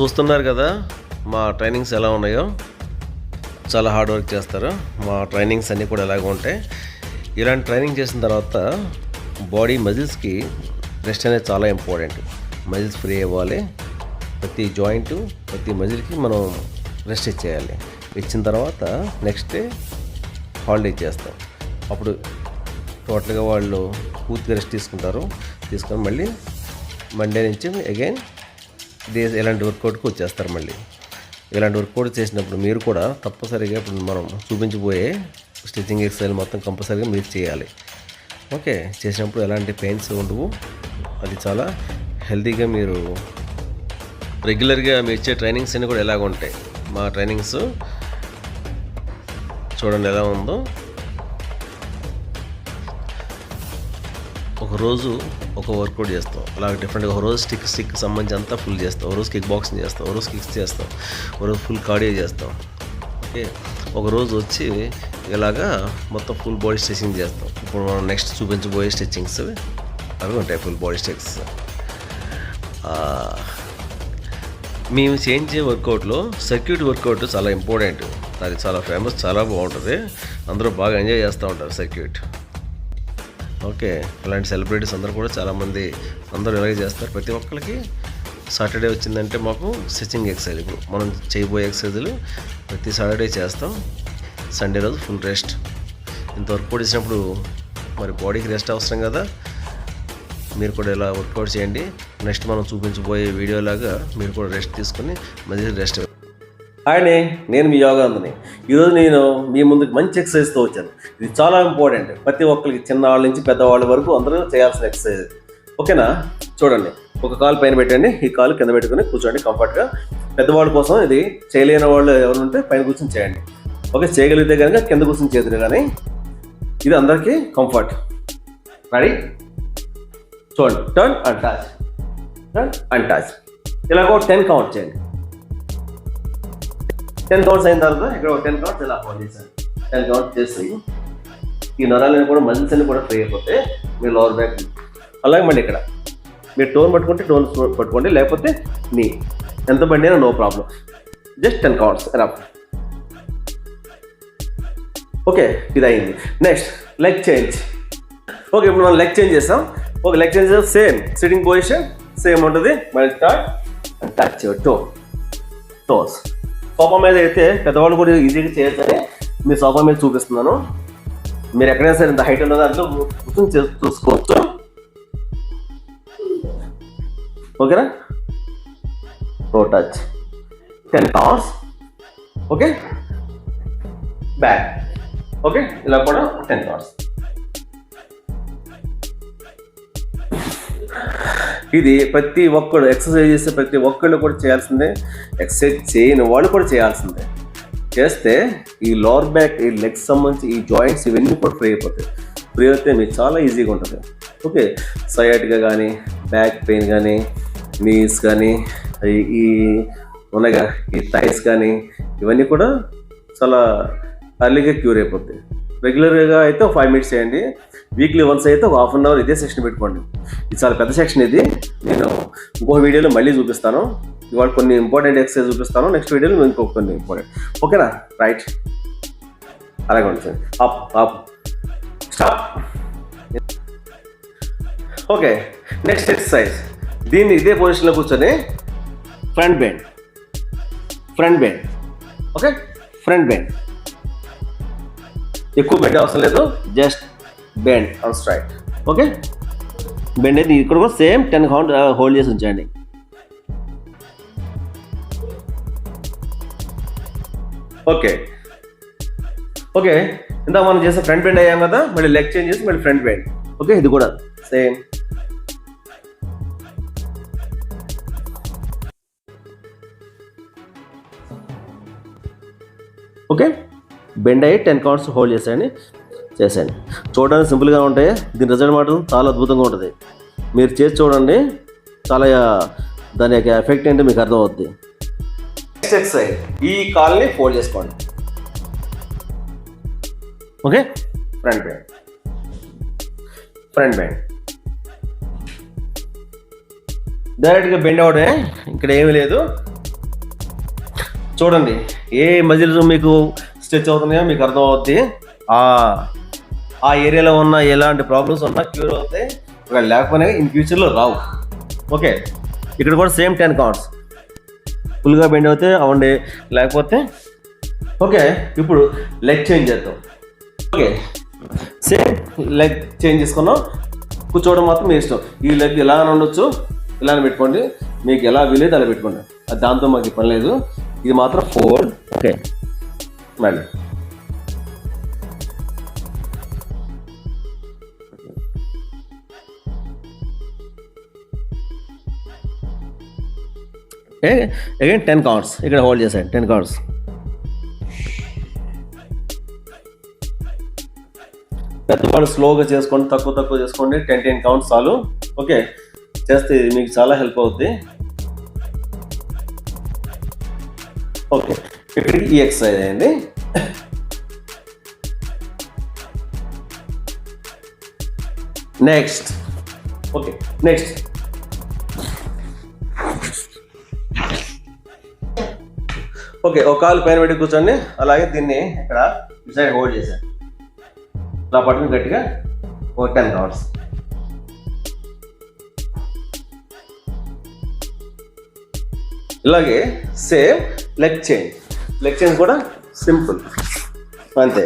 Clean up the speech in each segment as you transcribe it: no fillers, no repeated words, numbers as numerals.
చూస్తున్నారు కదా మా ట్రైనింగ్స్ ఎలా ఉన్నాయో. చాలా హార్డ్ వర్క్ చేస్తారు. మా ట్రైనింగ్స్ అన్నీ కూడా ఎలాగ ఉంటాయి. ఇలాంటి ట్రైనింగ్ చేసిన తర్వాత బాడీ మజిల్స్కి రెస్ట్ అనేది చాలా ఇంపార్టెంట్. మజిల్స్ ఫ్రీ అవ్వాలి. ప్రతి జాయింట్ ప్రతి మజిల్కి మనం రెస్ట్ ఇచ్చేయాలి. ఇచ్చిన తర్వాత నెక్స్ట్ డే హాలిడే చేస్తాం. అప్పుడు టోటల్గా వాళ్ళు పూర్తిగా రెస్ట్ తీసుకొని మళ్ళీ మండే నుంచి అగైన్ ఇలాంటి వర్కౌట్కి వచ్చేస్తారు. మళ్ళీ ఇలాంటి వర్కౌట్ చేసినప్పుడు మీరు కూడా తప్పనిసరిగా ఇప్పుడు మనం చూపించబోయే స్టిచ్చింగ్ ఎక్సర్సైజ్ మొత్తం కంపల్సరీగా మీరు చేయాలి. ఓకే, చేసినప్పుడు ఎలాంటి పెయిన్స్ ఉండవు. అది చాలా హెల్తీగా మీరు రెగ్యులర్గా మీరు ఇచ్చే ట్రైనింగ్స్ అన్నీ కూడా ఎలాగ ఉంటాయి. మా ట్రైనింగ్స్ చూడండి ఎలా ఉందో. ఒక రోజు ఒక వర్కౌట్ చేస్తాం, అలాగే డిఫరెంట్గా. ఒక రోజు స్టిక్ సంబంధించి అంతా ఫుల్ చేస్తాం. ఒక రోజు కిక్ బాక్సింగ్ చేస్తాం, ఒక రోజు కిక్స్ చేస్తాం, ఒక రోజు ఫుల్ కార్డియో చేస్తాం. ఓకే, ఒక రోజు వచ్చి ఇలాగా మొత్తం ఫుల్ బాడీ స్ట్రెచింగ్ చేస్తాం. ఇప్పుడు మనం నెక్స్ట్ చూపించబోయే స్ట్రెచింగ్స్ అవి ఉంటాయి. Full body stretches. మేము చేయించే వర్కౌట్లో సర్క్యూట్ వర్కౌట్ చాలా ఇంపార్టెంట్. అది చాలా ఫేమస్, చాలా బాగుంటుంది. అందరూ బాగా ఎంజాయ్ చేస్తూ ఉంటారు సర్క్యూట్. ఓకే, అలాంటి సెలబ్రిటీస్ అందరూ కూడా చాలామంది అందరూ ఇలాగే చేస్తారు. ప్రతి ఒక్కరికి సాటర్డే వచ్చిందంటే మాకు స్ట్రెచింగ్ ఎక్సర్సైజ్. ఇప్పుడు మనం చేయబోయే ఎక్సర్సైజులు ప్రతి సాటర్డే చేస్తాం. సండే రోజు ఫుల్ రెస్ట్. ఇంత వర్కౌట్ చేసినప్పుడు మరి బాడీకి రెస్ట్ అవసరం కదా. మీరు కూడా ఇలా వర్కౌట్ చేయండి. నెక్స్ట్ మనం చూపించబోయే వీడియోలాగా మీరు కూడా రెస్ట్ తీసుకొని మళ్ళీ రెస్ట్. హాయ్ అండి, నేను మీ యోగానందని. ఈరోజు నేను మీ ముందుకు మంచి ఎక్సర్సైజ్తో వచ్చాను. ఇది చాలా ఇంపార్టెంట్. ప్రతి ఒక్కరికి చిన్నవాళ్ళ నుంచి పెద్దవాళ్ళ వరకు అందరూ చేయాల్సిన ఎక్సర్సైజ్. ఓకేనా? చూడండి, ఒక కాలు పైన పెట్టండి, ఈ కాలు కింద పెట్టుకుని కూర్చోండి కంఫర్ట్గా. పెద్దవాళ్ళ కోసం ఇది. చేయలేని వాళ్ళు ఎవరు ఉంటే పైన కూర్చొని చేయండి. ఓకే, చేయగలిగితే కనుక కింద కూర్చొని చేతులు. కానీ ఇది అందరికీ కంఫర్ట్. రెడీ? చూడండి, turn and touch, turn and touch. ఇలా ఒక 10 కౌంట్ చేయండి. 10 కౌంట్స్ అయిన తర్వాత ఇక్కడ ఒక 10 కౌంట్స్ ఇలా హోల్డ్ చేశాను. 10 కౌంట్స్ చేసి ఈ నరాలను కూడా మజిల్స్ అన్ని కూడా ఫ్రీ అయిపోతే మీ లోవర్ బ్యాక్. అలాగే మళ్ళీ ఇక్కడ మీరు టోన్ పట్టుకుంటే టోన్ పట్టుకోండి, లేకపోతే నీ ఎంత బండి అయినా no problem. Just 10 counts enough. Okay, ఇది అయింది. Next leg change. ఓకే, ఇప్పుడు మనం లెగ్ చేంజ్ చేస్తాం. ఓకే, లెగ్ చేంజ్ చేస్తాం. సేమ్ సిట్టింగ్ పొజిషన్ సేమ్ ఉంటుంది. మళ్ళీ స్టార్ట్ టచ్ టోస్. సోఫా మీద అయితే పెద్దవాళ్ళు కూడా ఈజీగా చేయొచ్చని మీ సోఫా మీద చూపిస్తున్నాను. మీరు ఎక్కడైనా సరే ఇంత హైట్ ఉన్న దాంట్లో కూర్చొని చూసుకోవచ్చు. ఓకేనా? Toe touch 10 counts. Okay, back. Okay, ఇలా కూడా 10 కౌంట్స్. ఇది ప్రతి ఒక్కడు ఎక్సర్సైజ్ చేస్తే ప్రతి ఒక్కళ్ళు కూడా చేయాల్సిందే. ఎక్సర్సైజ్ చేయని వాళ్ళు కూడా చేయాల్సిందే. చేస్తే ఈ లోవర్ బ్యాక్, ఈ లెగ్స్ సంబంధించి ఈ జాయింట్స్ ఇవన్నీ కూడా ఫ్రీ అయిపోతాయి. ఫ్రీ అయితే మీకు చాలా ఈజీగా ఉంటుంది. ఓకే, సయాటికా కానీ, బ్యాక్ పెయిన్ కానీ, నీస్ కానీ, ఈ ఉన్నాయిగా ఈ థైస్ కానీ, ఇవన్నీ కూడా చాలా అర్లీగా క్యూర్ అయిపోతాయి. రెగ్యులర్గా అయితే ఒక 5 మినిట్స్ చేయండి. వీక్లీ వన్స్ అయితే ఒక హాఫ్ అన్ అవర్ ఇదే సెక్షన్ పెట్టుకోండి. ఇది చాలా పెద్ద సెక్షన్. ఇది నేను ఇంకో వీడియోలో మళ్ళీ చూపిస్తాను. ఇవాళ కొన్ని ఇంపార్టెంట్ ఎక్సర్సైజ్ చూపిస్తాను. నెక్స్ట్ వీడియోలో ఇంకొక కొన్ని ఇంపార్టెంట్. ఓకేనా? రైట్, అలాగే ఉంటుంది. Up up stop. Okay, next exercise. దీన్ని ఇదే పొజిషన్లో కూర్చొని front bend. Okay, front bend. ఎక్కువ బెండ్ అవసరం లేదు, just bend on straight. Okay, bend అయితే ఇక్కడ కూడా సేమ్ 10 కౌంట్ హోల్డ్ చేసి ఉంచండి. ఓకే, ఇందాక మనం చేస్తే ఫ్రంట్ బెండ్ అయ్యాం కదా, మళ్ళీ లెగ్ చేంజ్ చేసి మళ్ళీ ఫ్రంట్ బెండ్. ఓకే, ఇది కూడా సేమ్. ఓకే, బెండ్ అయ్యి 10 కౌంట్స్ హోల్డ్ చేసేయండి. చూడడానికి సింపుల్గా ఉంటాయి. దీని రిజల్ట్ మాత్రం చాలా అద్భుతంగా ఉంటుంది. మీరు చేసి చూడండి, చాలా దాని యొక్క ఎఫెక్ట్ ఏంటో మీకు అర్థమవుతుంది. నెక్స్ట్ ఎక్సర్సైజ్, ఈ కాల్ని ఫోల్డ్ చేసుకోండి. Okay, front bend. డైరెక్ట్గా బెండ్ అవడే, ఇక్కడ ఏమీ లేదు. చూడండి ఏ మజిల్స్ మీకు స్ట్రెచ్ అవుతున్నాయో మీకు అర్థం అవుద్ది. ఆ ఏరియాలో ఉన్న ఎలాంటి ప్రాబ్లమ్స్ ఉన్నా క్యూర్ అవుతాయి, ఒకవేళ లేకపోయినా ఇన్ ఫ్యూచర్లో రావు. ఓకే, ఇక్కడ కూడా సేమ్ 10 కౌంట్స్. ఫుల్గా బెండ్ అవుతే అవ్వండి, లేకపోతే ఓకే. ఇప్పుడు లెగ్ చేంజ్ చేద్దాం. ఓకే, సేమ్ లెగ్ చేంజ్ చేసుకున్నాం. కూర్చోవడం మాత్రం మీ ఇష్టం. ఈ లెగ్ ఎలా ఉండొచ్చు, ఇలానే పెట్టుకోండి, మీకు ఎలా వీలేదు అలా పెట్టుకోండి. దాంతో మాకు పని లేదు. ఇది మాత్రం ఫోల్డ్. ఓకే, మళ్ళీ అగైన్ 10 కౌంట్స్. ఇక్కడ హోల్డ్ చేశాను 10 కౌంట్స్. పెద్దవాళ్ళు స్లోగా చేసుకోండి, తక్కువ చేసుకోండి. 10 కౌంట్స్ చాలు. ఓకే, చేస్తే మీకు చాలా హెల్ప్ అవుతుంది. ఓకే, ఇక్కడికి ఈ ఎక్సర్సైజ్ అయింది. నెక్స్ట్ ఓకే, నెక్స్ట్ ఓకే, ఒక కాలు పైన పెట్టి కూర్చోండి. అలాగే దీన్ని ఇక్కడ సైడ్ హోల్డ్ చేశాను. ఇలా పట్టుకుని గట్టిగా 10 కౌంట్స్. ఇలాగే సేమ్ లెగ్ చేంజ్ కూడా సింపుల్ అంతే.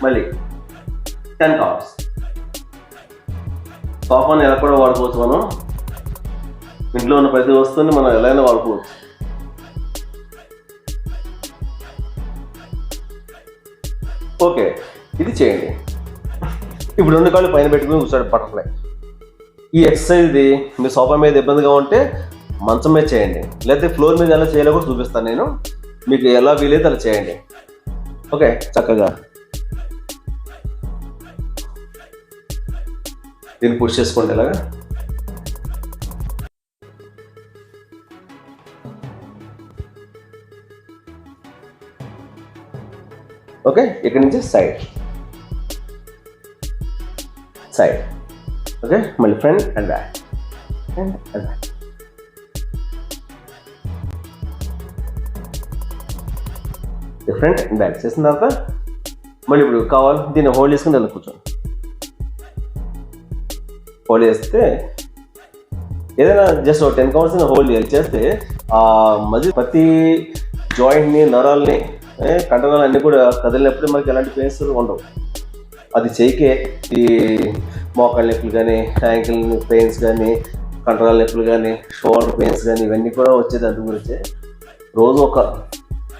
మళ్ళీ 10 కౌంట్స్. సోఫాని ఎలా కూడా వాడుకోవచ్చు. మనం ఇంట్లో ఉన్న ప్రతి వస్తువుని మనం ఎలా అయినా వాడుకోవచ్చు. ఓకే, ఇది చేయండి. ఇప్పుడు 2 కాళ్ళు పైన పెట్టుకుని కూర్చోండి, బటర్ఫ్లై. ఈ ఎక్సర్సైజ్ది మీ సోఫా మీద ఇబ్బందిగా ఉంటే మంచం మీద చేయండి, లేకపోతే ఫ్లోర్ మీద ఎలా చేయాలో కూడా చూపిస్తాను నేను. మీకు ఎలా వీలైతే అలా చేయండి. ఓకే, చక్కగా దీన్ని పుష్ చేసుకోండి ఇలాగా. ఓకే, ఇక్కడ నుంచి సైడ్. ఓకే, మళ్ళీ front and back. Front and back చేసిన తర్వాత మళ్ళీ ఇప్పుడు కావాలి దీన్ని హోల్డ్ చేసుకుని ఇలా కూర్చోండి. హోల్డ్ చేస్తే ఏదైనా జస్ట్ 10 కౌంట్స్ హోల్డ్ చేస్తే ఆ మధ్య ప్రతి జాయింట్ని, నరాల్ని, కండరాలు అన్నీ కూడా కదిలినప్పుడు మనకి ఎలాంటి పెయిన్స్ ఉండవు. అది చేయికే ఈ మోకాళ్ళ నొప్పులు కానీ, యాంకిల్ పెయిన్స్ కానీ, కండరాల నొప్పులు కానీ, షోల్డర్ పెయిన్స్ కానీ ఇవన్నీ కూడా వచ్చేది అందు గురించే. రోజు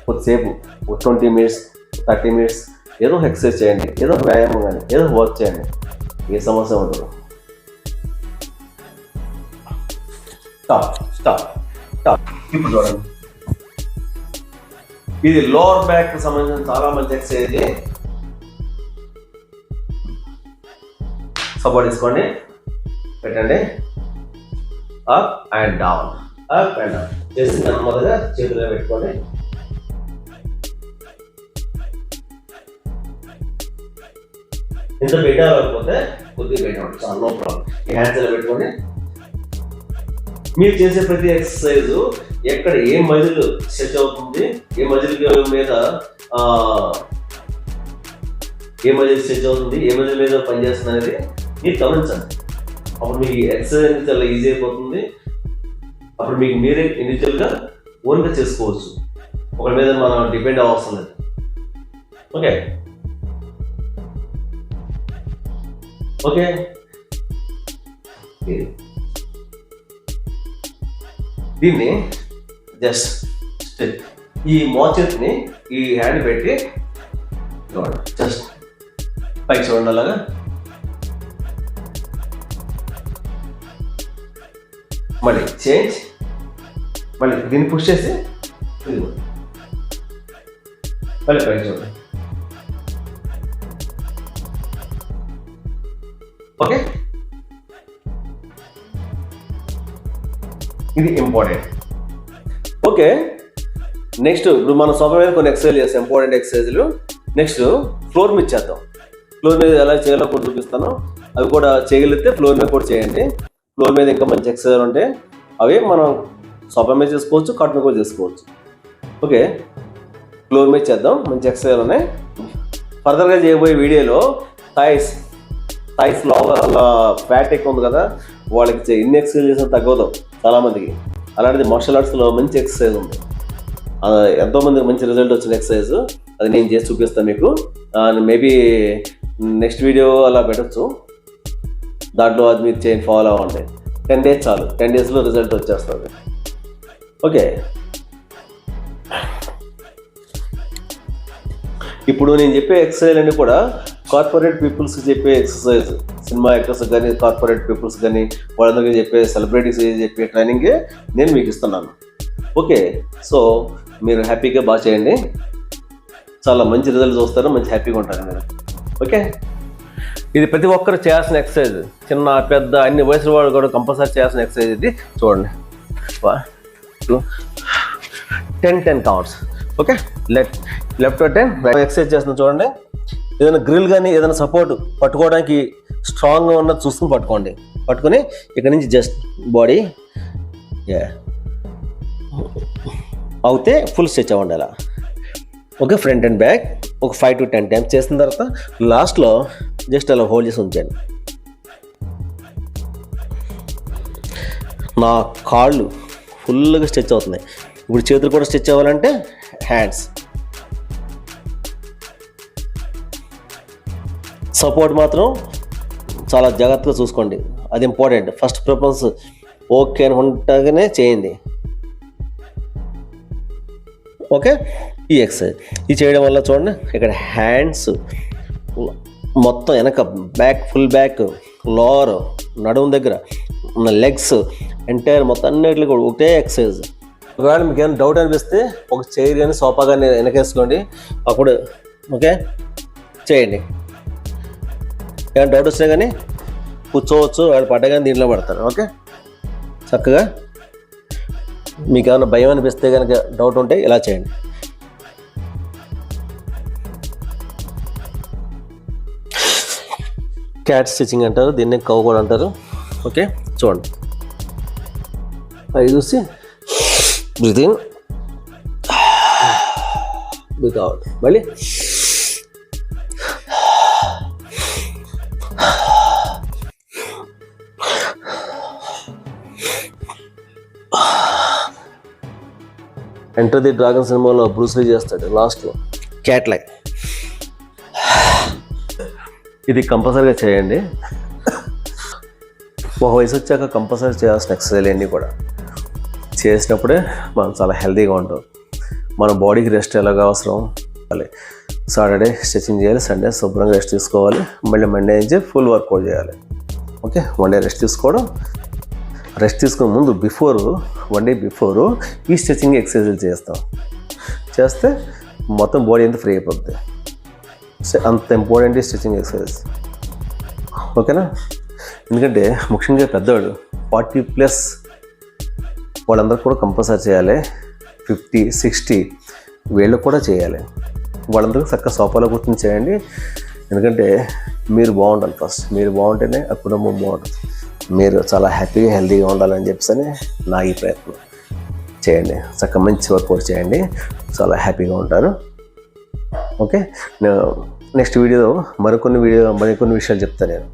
కొద్దిసేపు 20 మినిట్స్ 30 మినిట్స్ ఏదో ఎక్సర్సైజ్ చేయండి, ఏదో వ్యాయామం కానీ, ఏదో వర్క్ చేయండి, ఏ సమస్య ఉండదు. స్టాప్. ఇప్పుడు చూడండి, ఇది లోవర్ బ్యాక్ కి సంబంధించిన చాలా మంచి ఎక్సర్సైజ్. సపోర్ట్ తీసుకోండి, పెట్టండి. అప్ అండ్ డౌన్ చేసిన మొదలుగా చేతుల్లో పెట్టుకోండి. ఇంత పెట్టాలకపోతే కొద్దిగా పెట్టండి, చాలా నో ప్రాబ్లం. ఈ హ్యాండ్స్ ఇలా పెట్టుకోండి. మీరు చేసే ప్రతి ఎక్సర్సైజ్ ఎక్కడ ఏ మజిల్ స్ట్రెచ్ అవుతుంది, ఏ మజిల్ మీద స్ట్రెచ్ అవుతుంది, ఏ మజిల్ మీద పనిచేస్తుంది అనేది మీరు గమనించండి. అప్పుడు మీకు ఎక్సర్సైజ్ చాలా ఈజీ అయిపోతుంది. అప్పుడు మీకు మీరే ఇండివిజువల్గా ఓన్గా చేసుకోవచ్చు, ఒకరి మీద మనం డిపెండ్ అవ్వవలసిన లేదు. ఓకే ఓకే దీన్ని జస్ట్ ఈ మోచేతిని ఈ హ్యాండ్ పెట్టి చూడండి, జస్ట్ పైకి చూడండి అలాగా. మళ్ళీ చేంజ్, మళ్ళీ దీన్ని పుష్ చేసి మళ్ళీ పైకి చూడండి. ఓకే, ఇది ఇంపార్టెంట్. ఓకే, నెక్స్ట్ ఇప్పుడు మన సోఫా మీద కొన్ని ఎక్సర్సైజ్ చేస్తాం, ఇంపార్టెంట్ ఎక్సర్సైజ్లు. నెక్స్ట్ ఫ్లోర్ మీద చేద్దాం. ఫ్లోర్ మీద ఎలా చేయాలో కూడా చూపిస్తాను. అవి కూడా చేయగలిగితే ఫ్లోర్ మీద కూడా చేయండి. ఫ్లోర్ మీద ఇంకా మంచి ఎక్సర్సైజ్ ఉంటాయి, అవి మనం సోఫా మీద చేసుకోవచ్చు, కట్ మీద కూడా చేసుకోవచ్చు. ఓకే, ఫ్లోర్ మీద చేద్దాం. మంచి ఎక్సర్సైజ్ ఉన్నాయి. ఫర్దర్గా చేయబోయే వీడియోలో థైస్ లోపల ఫ్యాట్ ఎక్కువ ఉంది కదా, వాళ్ళకి ఎన్ని ఎక్సర్సైజ్ చేసినా తగ్గదు చాలామందికి. అలాంటిది మార్షల్ ఆర్ట్స్లో మంచి ఎక్సర్సైజ్ ఉంది, ఎంతోమందికి మంచి రిజల్ట్ వచ్చిన ఎక్సర్సైజ్. అది నేను చేసి చూపిస్తాను మీకు. మేబీ నెక్స్ట్ వీడియో అలా పెట్టచ్చు, దాంట్లో అది మీరు చేయండి, ఫాలో అవ్వండి. 10 days చాలు, 10 daysలో రిజల్ట్ వచ్చేస్తుంది. ఓకే, ఇప్పుడు నేను చెప్పే ఎక్సర్సైజ్ అన్ని కూడా కార్పొరేట్ పీపుల్స్కి చెప్పే ఎక్సర్సైజ్. సినిమా యాక్టర్స్ కానీ, కార్పొరేట్ పీపుల్స్ కానీ, వాళ్ళందరికీ చెప్పే, సెలబ్రిటీస్ చెప్పే ట్రైనింగే నేను మీకు ఇస్తున్నాను. ఓకే, సో మీరు హ్యాపీగా బాగా చేయండి, చాలా మంచి రిజల్ట్స్ వస్తారు, మంచి హ్యాపీగా ఉంటారు మీరు. ఓకే, ఇది ప్రతి ఒక్కరు చేయాల్సిన ఎక్సర్సైజ్, చిన్న పెద్ద అన్ని వయసుల వాళ్ళు కూడా కంపల్సరీ చేయాల్సిన ఎక్సర్సైజ్ ఇది. చూడండి, 1 2 10 కౌంట్స్. ఓకే, లెఫ్ట్ 10 ఎక్సర్సైజ్ చేస్తున్నాం. చూడండి, ఏదైనా గ్రిల్ కానీ ఏదైనా సపోర్ట్ పట్టుకోవడానికి స్ట్రాంగ్గా ఉన్నది చూసుకుని పట్టుకొని ఇక్కడ నుంచి జస్ట్ బాడీ అవుతే ఫుల్ స్ట్రెచ్ అవ్వండి అలా. ఓకే, ఫ్రంట్ అండ్ బ్యాక్ ఒక 5 to 10 times చేసిన తర్వాత లాస్ట్లో జస్ట్ అలా హోల్డ్ చేసి ఉంచండి. నా కాళ్ళు ఫుల్గా స్ట్రెచ్ అవుతున్నాయి. ఇప్పుడు చేతులు కూడా స్ట్రెచ్ అవ్వాలంటే హ్యాండ్స్ సపోర్ట్ మాత్రం చాలా జాగ్రత్తగా చూసుకోండి, అది ఇంపార్టెంట్. ఫస్ట్ ప్రిఫరెన్స్ ఓకే అనుకుంటాగానే చేయండి. ఓకే, ఈ ఎక్సర్సైజ్ ఇది చేయడం వల్ల చూడండి, ఇక్కడ హ్యాండ్స్ మొత్తం వెనక, బ్యాక్ ఫుల్ బ్యాక్, లోవర్ నడుము దగ్గర ఉన్న లెగ్స్ ఎంటైర్ మొత్తం అన్నిటిలో కూడా ఒకటే ఎక్సర్సైజ్. ఒకవేళ మీకు ఏమైనా డౌట్ అనిపిస్తే ఒక చైర్ కానీ సోఫా కానీ వెనకేసుకోండి, అప్పుడు ఓకే చేయండి. ఏమైనా డౌట్ వచ్చినా కానీ కూర్చోవచ్చు, వాడు పడ్డగానే దీంట్లో పడతారు. ఓకే, చక్కగా మీకు ఏమైనా భయం అనిపిస్తే కనుక, డౌట్ ఉంటే ఇలా చేయండి. క్యాట్ స్టిచ్చింగ్ అంటారు దీన్ని, కవ్ కూడా అంటారు. ఓకే, చూడండి, అది చూసి బ్రీత్ ఇన్, బ్రీత్ అవుట్. మళ్ళీ ఎంటర్ ది డ్రాగన్ సినిమాలో బ్రూస్ లీ చేస్తాడు లాస్ట్లో క్యాట్ లైక్. ఇది కంపల్సరీగా చేయండి. ఒక వయసు వచ్చాక కంపల్సరీ చేయాల్సిన ఎక్సర్సైజ్ అన్నీ కూడా చేసినప్పుడే మనం చాలా హెల్తీగా ఉంటాం. మన బాడీకి రెస్ట్ ఎలాగ అవసరం, సాటర్డే స్ట్రెచింగ్ చేయాలి, సండే శుభ్రంగా రెస్ట్ తీసుకోవాలి, మళ్ళీ మండే నుంచి ఫుల్ వర్కౌట్ చేయాలి. ఓకే, మండే రెస్ట్ తీసుకోవడం, రెస్ట్ తీసుకునే ముందు వన్ డే బిఫోరు ఈ స్ట్రెచింగ్ ఎక్సర్సైజులు చేస్తే మొత్తం బాడీ అంతా ఫ్రీ అయిపోద్ది. అంత ఇంపార్టెంట్ ఈ స్ట్రెచింగ్ ఎక్సర్సైజ్. ఓకేనా, ఎందుకంటే ముఖ్యంగా పెద్దవాడు 40+ వాళ్ళందరూ కూడా కంపల్సరీ చేయాలి. 50, 60 వీళ్ళకు కూడా చేయాలి. వాళ్ళందరికీ చక్కగా సోఫాలో కూర్చొని చేయండి. ఎందుకంటే మీరు బాగుండాలి, ఫస్ట్ మీరు బాగుంటేనే ఆ కుటుంబం బాగుంటుంది. మీరు చాలా హ్యాపీగా హెల్తీగా ఉండాలని చెప్పేసి నా ఈ ప్రయత్నం. చేయండి, చక్కగా మంచి వర్కౌట్ చేయండి, చాలా హ్యాపీగా ఉంటారు. ఓకే, నెక్స్ట్ వీడియోలో మరికొన్ని విషయాలు చెప్తాను నేను.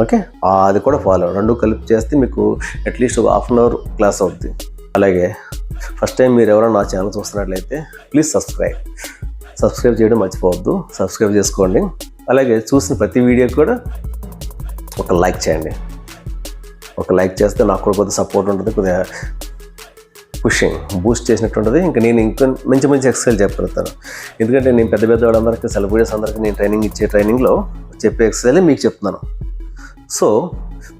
ఓకే, అది కూడా ఫాలో, రెండు కలిపి చేస్తే మీకు అట్లీస్ట్ ఒక 1/2 hour క్లాస్ అవుతుంది. అలాగే ఫస్ట్ టైం మీరు ఎవరైనా నా ఛానల్ చూస్తున్నట్లయితే ప్లీజ్ సబ్స్క్రైబ్ చేయడం మర్చిపోవద్దు, సబ్స్క్రైబ్ చేసుకోండి. అలాగే చూసిన ప్రతి వీడియోకి కూడా ఒక లైక్ చేయండి. ఒక లైక్ చేస్తే నాకు కూడా కొద్దిగా సపోర్ట్ ఉంటుంది, కొద్దిగా బూస్ట్ చేసినట్టు ఉంటుంది. ఇంకా నేను మంచి ఎక్సర్సైజ్ చెప్పగలుగుతాను. ఎందుకంటే నేను పెద్ద వాళ్ళందరికీ, సెలబ్రిటీస్ అందరికీ నేను ట్రైనింగ్లో చెప్పే ఎక్సర్సైజ్ మీకు చెప్తున్నాను. సో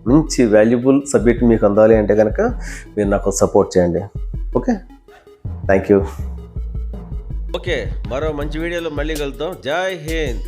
మంచి వాల్యుబుల్ సబ్జెక్ట్ మీకు అందాలి అంటే కనుక మీరు నాకు సపోర్ట్ చేయండి. Okay, thank you. ఓకే, మరో మంచి వీడియోలో మళ్ళీ కలుద్దాం. జై హింద్.